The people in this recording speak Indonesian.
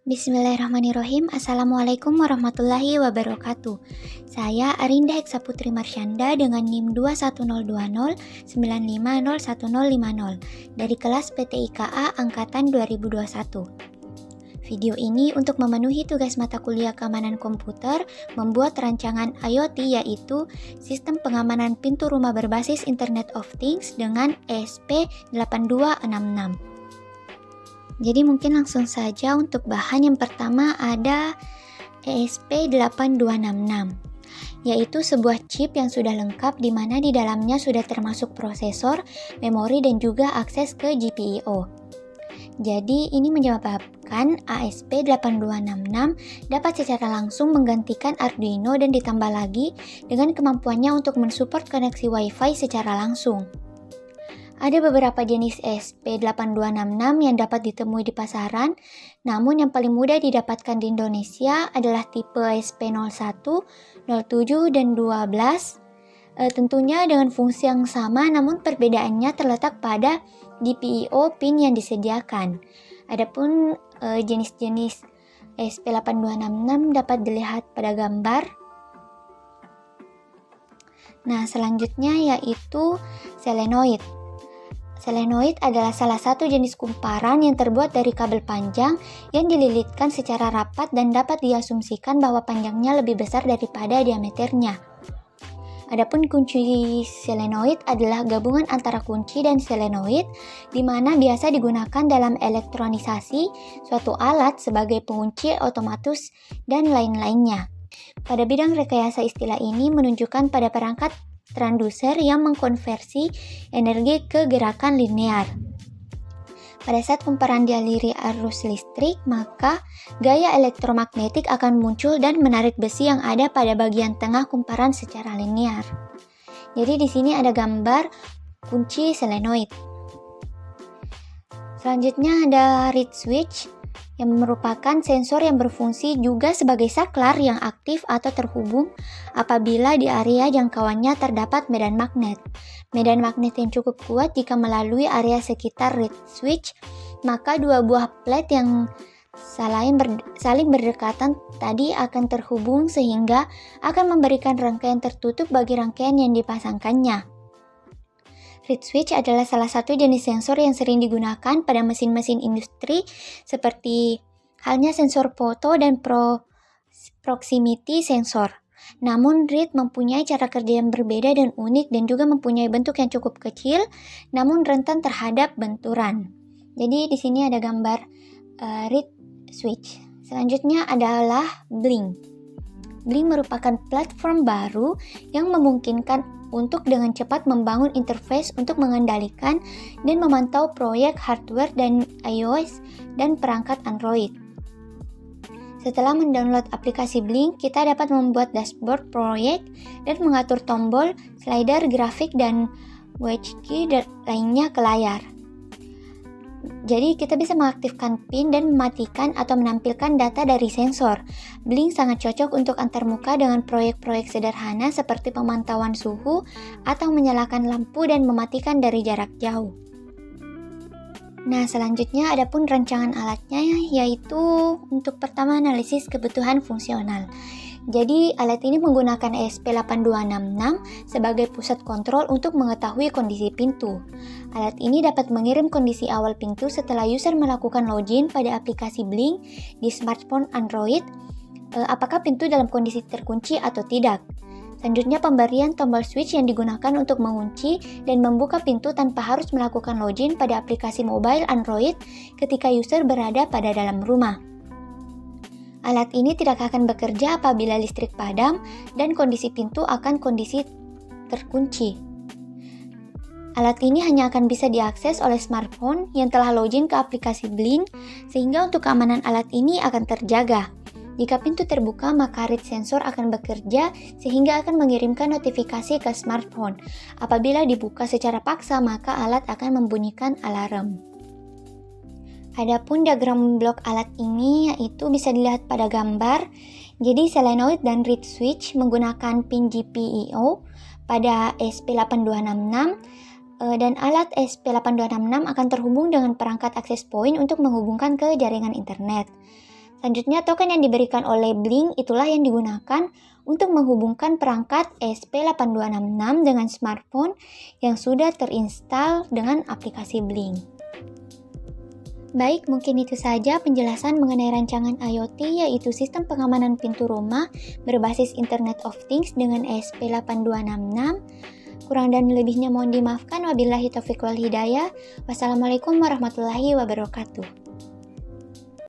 Bismillahirrahmanirrahim. Assalamualaikum warahmatullahi wabarakatuh. Saya Arinda Heksaputri Marsyanda dengan NIM 21020950150 dari kelas PTIKA Angkatan 2021. Video ini untuk memenuhi tugas mata kuliah keamanan komputer membuat rancangan IoT yaitu Sistem Pengamanan Pintu Rumah Berbasis Internet of Things dengan ESP8266. Jadi mungkin langsung saja untuk bahan yang pertama ada ESP8266, yaitu sebuah chip yang sudah lengkap di mana di dalamnya sudah termasuk prosesor, memori dan juga akses ke GPIO. Jadi ini menyebabkan ESP8266 dapat secara langsung menggantikan Arduino dan ditambah lagi dengan kemampuannya untuk mensupport koneksi Wi-Fi secara langsung. Ada beberapa jenis ESP8266 yang dapat ditemui di pasaran, namun yang paling mudah didapatkan di Indonesia adalah tipe ESP01, 07, dan 12. Tentunya dengan fungsi yang sama, namun perbedaannya terletak pada GPIO pin yang disediakan. Adapun jenis-jenis ESP8266 dapat dilihat pada gambar. Nah, selanjutnya yaitu solenoid. Solenoid adalah salah satu jenis kumparan yang terbuat dari kabel panjang yang dililitkan secara rapat dan dapat diasumsikan bahwa panjangnya lebih besar daripada diameternya. Adapun kunci solenoid adalah gabungan antara kunci dan solenoid, di mana biasa digunakan dalam elektronisasi suatu alat sebagai pengunci otomatis dan lain-lainnya. Pada bidang rekayasa istilah ini menunjukkan pada perangkat transducer yang mengkonversi energi ke gerakan linear. Pada saat kumparan dialiri arus listrik, maka gaya elektromagnetik akan muncul dan menarik besi yang ada pada bagian tengah kumparan secara linear. Jadi di sini ada gambar kunci solenoid. Selanjutnya ada reed switch yang merupakan sensor yang berfungsi juga sebagai saklar yang aktif atau terhubung apabila di area jangkauannya terdapat medan magnet. Medan magnet yang cukup kuat jika melalui area sekitar reed switch, maka dua buah plate yang saling berdekatan tadi akan terhubung sehingga akan memberikan rangkaian tertutup bagi rangkaian yang dipasangkannya. Reed switch adalah salah satu jenis sensor yang sering digunakan pada mesin-mesin industri seperti halnya sensor foto dan proximity sensor. Namun reed mempunyai cara kerja yang berbeda dan unik dan juga mempunyai bentuk yang cukup kecil namun rentan terhadap benturan. Jadi di sini ada gambar reed switch. Selanjutnya adalah Blink. Blink merupakan platform baru yang memungkinkan untuk dengan cepat membangun interface untuk mengendalikan dan memantau proyek hardware dan iOS dan perangkat Android. Setelah mendownload aplikasi Blink, kita dapat membuat dashboard proyek dan mengatur tombol, slider, grafik, dan WebKey dan lainnya ke layar. Jadi kita bisa mengaktifkan pin dan mematikan atau menampilkan data dari sensor. Blink sangat cocok untuk antarmuka dengan proyek-proyek sederhana seperti pemantauan suhu atau menyalakan lampu dan mematikan dari jarak jauh. Nah, selanjutnya adapun rancangan alatnya yaitu untuk pertama analisis kebutuhan fungsional. Jadi alat ini menggunakan ESP8266 sebagai pusat kontrol untuk mengetahui kondisi pintu. Alat ini dapat mengirim kondisi awal pintu setelah user melakukan login pada aplikasi Blink di smartphone Android, apakah pintu dalam kondisi terkunci atau tidak. Selanjutnya pemberian tombol switch yang digunakan untuk mengunci dan membuka pintu tanpa harus melakukan login pada aplikasi mobile Android ketika user berada pada dalam rumah. Alat ini tidak akan bekerja apabila listrik padam dan kondisi pintu akan kondisi terkunci. Alat ini hanya akan bisa diakses oleh smartphone yang telah login ke aplikasi Blink, sehingga untuk keamanan alat ini akan terjaga. Jika pintu terbuka, maka reed sensor akan bekerja sehingga akan mengirimkan notifikasi ke smartphone. Apabila dibuka secara paksa, maka alat akan membunyikan alarm. Adapun diagram blok alat ini yaitu bisa dilihat pada gambar. Jadi solenoid dan reed switch menggunakan pin GPIO pada ESP8266 dan alat ESP8266 akan terhubung dengan perangkat access point untuk menghubungkan ke jaringan internet. Selanjutnya, token yang diberikan oleh Blink itulah yang digunakan untuk menghubungkan perangkat ESP8266 dengan smartphone yang sudah terinstal dengan aplikasi Blink. Baik, mungkin itu saja penjelasan mengenai rancangan IoT, yaitu sistem pengamanan pintu rumah berbasis Internet of Things dengan ESP8266. Kurang dan lebihnya mohon dimaafkan. Wabillahi taufiq wal hidayah. Wassalamualaikum warahmatullahi wabarakatuh.